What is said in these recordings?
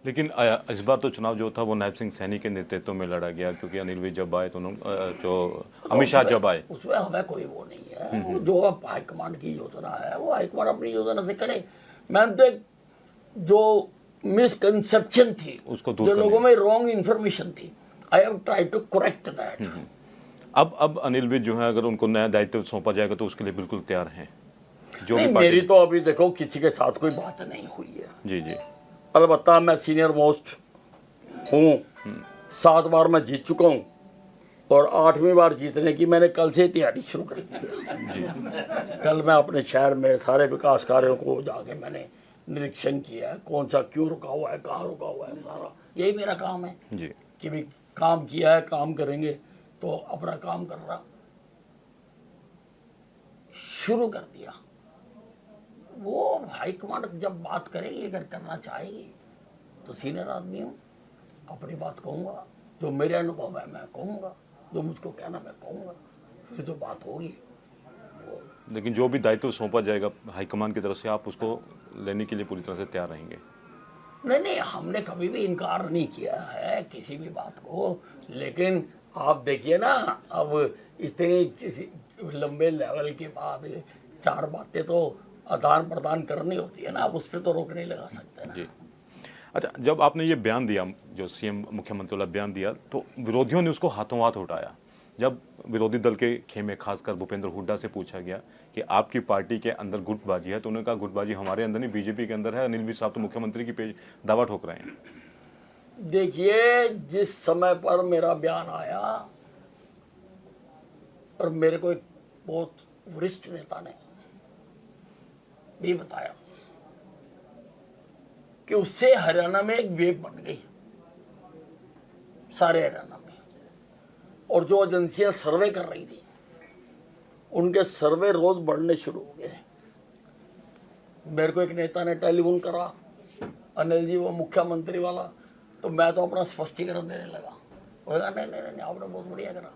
लेकिन इस बार तो चुनाव जो था वो नायब सिंह सैनी के नेतृत्व में लड़ा गया, क्योंकि अनिल विज जब आए तो जो अमित शाह जब आए, उसमें हमें कोई वो नहीं है। वो जो अब हाईकमांड की योजना है वो हाईकमांड अपनी योजना से करे। मैंने तो जो मिसकंसेप्शन थी, उसको दूर जो करने। लोगों में रॉन्ग इन्फॉर्मेशन थी, I have try to correct that. अब अनिल विज जो है, अगर उनको नया दायित्व सौंपा जाएगा तो उसके लिए बिल्कुल तैयार हैं। जो नहीं, भी पार्टी, मेरी तो अभी देखो किसी के साथ कोई बात नहीं हुई है। जी जी, अलबत्ता मैं सीनियर मोस्ट हूँ, 7 बार मैं जीत चुका हूँ और 8वीं बार जीतने की मैंने कल से तैयारी शुरू कर दी है। कल मैं अपने शहर में सारे विकास कार्यों को जाके मैंने निरीक्षण किया है, कौन सा क्यों रुका हुआ है, कहाँ रुका हुआ है, सारा यही मेरा काम है जी। कि भी काम किया है, काम करेंगे तो अपना काम करना शुरू कर दिया। वो हाईकमांड जब बात करेगी, अगर करना चाहेगी तो सीनियर आदमी हूँ, अपनी बात कहूँगा, जो मेरे अनुभव है मैं कहूँगा, जो मुझको कहना मैं कहूँगा, फिर जो बात होगी। लेकिन जो भी दायित्व सौंपा जाएगा हाईकमान की तरफ से, आप उसको लेने के लिए पूरी तरह से तैयार रहेंगे? नहीं नहीं, हमने कभी भी इनकार नहीं किया है किसी भी बात को। लेकिन आप देखिए ना, अब इतने लंबे लेवल के बाद 4 बातें तो आदान प्रदान करनी होती है ना, अब उस पर तो रोक नहीं लगा सकते ना। जी। अच्छा, जब आपने ये बयान दिया, जो सीएम मुख्यमंत्री वाला बयान दिया, तो विरोधियों ने उसको हाथों हाथ उठाया। जब विरोधी दल के खेमे खासकर भूपेंद्र हुड्डा से पूछा गया कि आपकी पार्टी के अंदर गुटबाजी है, तो उन्होंने कहा गुटबाजी हमारे अंदर नहीं, बीजेपी के अंदर है। अनिल विज साहब तो मुख्यमंत्री की पेज दावा ठोक रहे हैं। देखिए, जिस समय पर मेरा बयान आया और मेरे को एक बहुत वरिष्ठ नेता ने भी बताया कि उससे हरियाणा में एक वेव बन गई, सारे हरियाणा में, और जो एजेंसियां सर्वे कर रही थी उनके सर्वे रोज बढ़ने शुरू हो गए। मेरे को एक नेता ने टेलीफोन करा, अनिल जी वो मुख्यमंत्री वाला, तो मैं तो अपना स्पष्टीकरण देने लगा। वो कहा नहीं नहीं नहीं, आपने बहुत बढ़िया करा।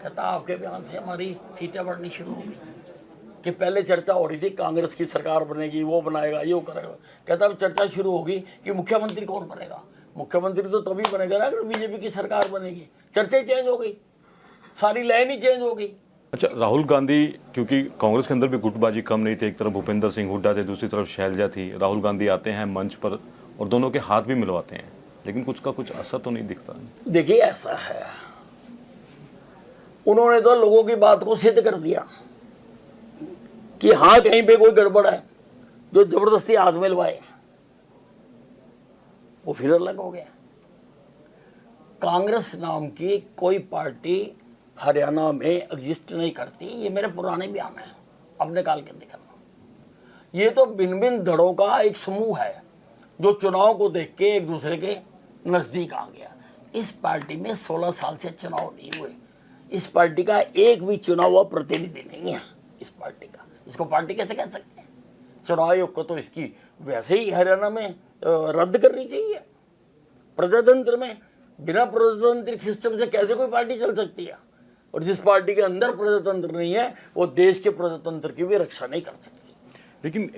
कहता आपके बयान से हमारी सीटें बढ़नी शुरू हो गई। कि पहले चर्चा हो रही थी कांग्रेस की सरकार बनेगी, वो बनाएगा, ये करेगा। कहता अब चर्चा शुरू होगी कि मुख्यमंत्री कौन बनेगा। मुख्यमंत्री तो तभी बनेगा ना अगर बीजेपी की सरकार बनेगी। चर्चा ही चेंज हो गई, सारी लाइन ही चेंज हो गई। अच्छा, राहुल गांधी, क्योंकि कांग्रेस के अंदर भी गुटबाजी कम नहीं थी, एक तरफ भूपेंद्र सिंह हुड्डा थे, दूसरी तरफ शैलजा थी। राहुल गांधी आते हैं मंच पर और दोनों के हाथ भी मिलवाते हैं, लेकिन कुछ का कुछ असर तो नहीं दिखता। देखिए ऐसा है, उन्होंने तो लोगों की बात को सिद्ध कर दिया कि हाँ कहीं पे कोई गड़बड़ है, जो जबरदस्ती हाथ मिलवाए वो फिर अलग हो गया। कांग्रेस नाम की कोई पार्टी हरियाणा में एग्जिस्ट नहीं करती, ये मेरे पुराने बयान है, अब निकाल के दिखाना। ये तो भिन्न भिन्न धड़ों का एक समूह है जो चुनाव को देख के एक दूसरे के नजदीक आ गया। इस पार्टी में 16 साल से चुनाव नहीं हुए, इस पार्टी का एक भी चुनाव हुआ प्रतिनिधि नहीं है इस पार्टी का। इसको पार्टी कैसे कह सकते हैं? चुनाव आयोग को तो इसकी वैसे ही हरियाणा में रद्द करनी चाहिए। प्रजातंत्र में बिना प्रजातांत्रिक सिस्टम से कैसे कोई पार्टी चल सकती है? और जिस पार्टी के अंदर प्रजातंत्र नहीं है वो देश के प्रजातंत्र की भी रक्षा नहीं कर सकती। लेकिन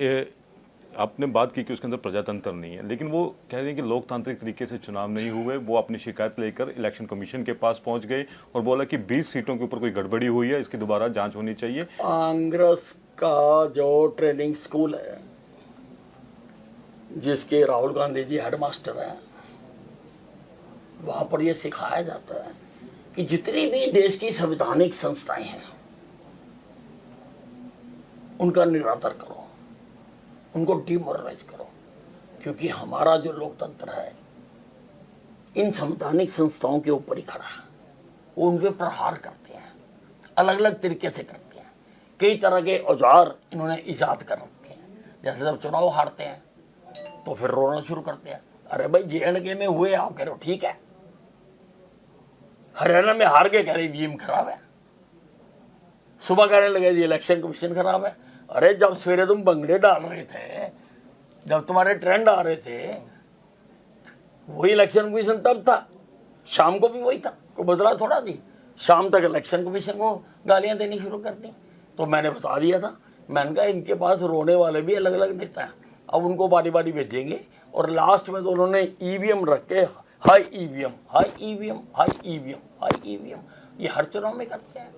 आपने बात की कि उसके अंदर प्रजातंत्र नहीं है, लेकिन वो कह रहे हैं कि लोकतांत्रिक तरीके से चुनाव नहीं हुए। वो अपनी शिकायत लेकर इलेक्शन कमीशन के पास पहुंच गए और बोला कि 20 सीटों के ऊपर कोई गड़बड़ी हुई है, इसकी दोबारा जांच होनी चाहिए। कांग्रेस का जो ट्रेनिंग स्कूल है, जिसके राहुल गांधी जी हेडमास्टर हैं, वहां पर यह सिखाया जाता है कि जितनी भी देश की संवैधानिक संस्थाएं हैं उनका निरादर करो, उनको डिमोरलाइज करो, क्योंकि हमारा जो लोकतंत्र है इन संवैधानिक संस्थाओं के ऊपर ही खड़ा है। वो उन पर प्रहार करते हैं, अलग अलग तरीके से करते हैं। कई तरह के औजार इन्होंने ईजाद कर रखे हैं। जैसे जब चुनाव हारते हैं तो फिर रोना शुरू करते हैं, अरे भाई JNK में हुए, आप कह रहे हो ठीक है, हरियाणा में हार के कह रहे ईवीएम खराब है। सुबह कहने लगे जी इलेक्शन कमीशन खराब है। अरे जब सवेरे तुम बंगड़े डाल रहे थे, जब तुम्हारे ट्रेंड आ रहे थे, वही इलेक्शन कमीशन तब था, शाम को भी वही था, कोई बदला थोड़ा थी। शाम तक इलेक्शन कमीशन को गालियां देनी शुरू कर दी। तो मैंने बता दिया था, मैंने कहा इनके पास रोने वाले भी अलग अलग नेता हैं, अब उनको बारी बारी भेजेंगे और लास्ट में तो उन्होंने ईवीएम रख के high EVM, high EVM, high EVM, high EVM, ये हर चुनाव में करते हैं।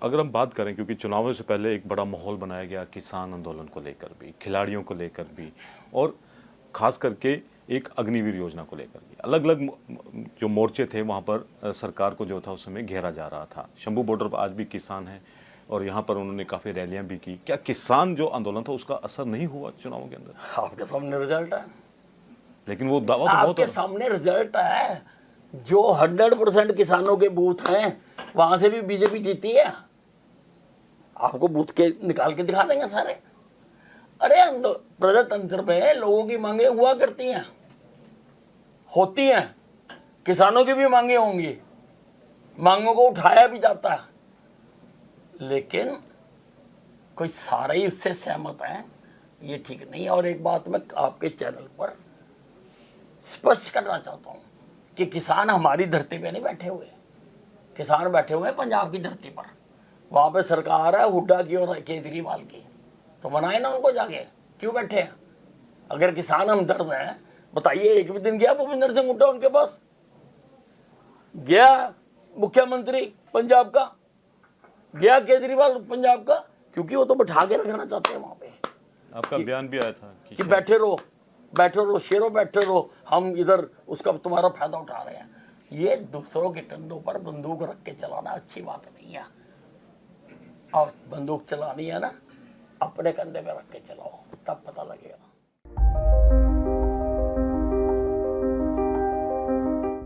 अगर हम बात करें, क्योंकि चुनावों से पहले एक बड़ा माहौल बनाया गया किसान आंदोलन को लेकर भी, खिलाड़ियों को लेकर भी, और खास करके एक अग्निवीर योजना को लेकर भी अलग अलग जो मोर्चे थे वहाँ पर सरकार को जो था उस समय घेरा जा रहा था। शंभू बॉर्डर पर आज भी किसान हैं और यहाँ पर उन्होंने काफ़ी रैलियाँ भी की। क्या किसान जो आंदोलन था उसका असर नहीं हुआ चुनावों के अंदर? आपके सामने रिजल्ट है, लेकिन वो दावा तो बहुत आपके सामने रिजल्ट है। जो 100% किसानों के बूथ हैं वहां से भी बीजेपी जीती है। आपको बूथ के निकाल के दिखा देंगे सारे। अरे प्रजातंत्र में लोगों की मांगे हुआ करती हैं, होती हैं, किसानों की भी मांगे होंगी, मांगों को उठाया भी जाता है, लेकिन कोई सारे ही उससे सहमत हैं, ये ठीक नहीं है। और एक बात मैं आपके चैनल पर स्पष्ट करना चाहता हूं कि किसान हमारी धरती पे नहीं बैठे हुए, किसान बैठे हुए हैं पंजाब की धरती पर। वहां पे सरकार है हुड्डा की और केजरीवाल की, तो मनाए ना उनको जाके, क्यों बैठे हैं? अगर किसान हमदर्द हैं, बताइए, एक भी दिन गया भूपेंद्र सिंह हुड्डा उनके पास? गया मुख्यमंत्री पंजाब का, गया केजरीवाल पंजाब का? क्योंकि वो तो बैठा के रखना चाहते हैं वहां पे। आपका बयान भी आया था कि बैठे रहो, बैठे रहो शेरों, बैठे रहो, हम इधर उसका तुम्हारा फायदा उठा रहे हैं। ये दूसरों के कंधों पर बंदूक रख के चलाना अच्छी बात नहीं है। और बंदूक चलानी है ना, अपने कंधे पे रख के चलाओ, तब पता लगेगा।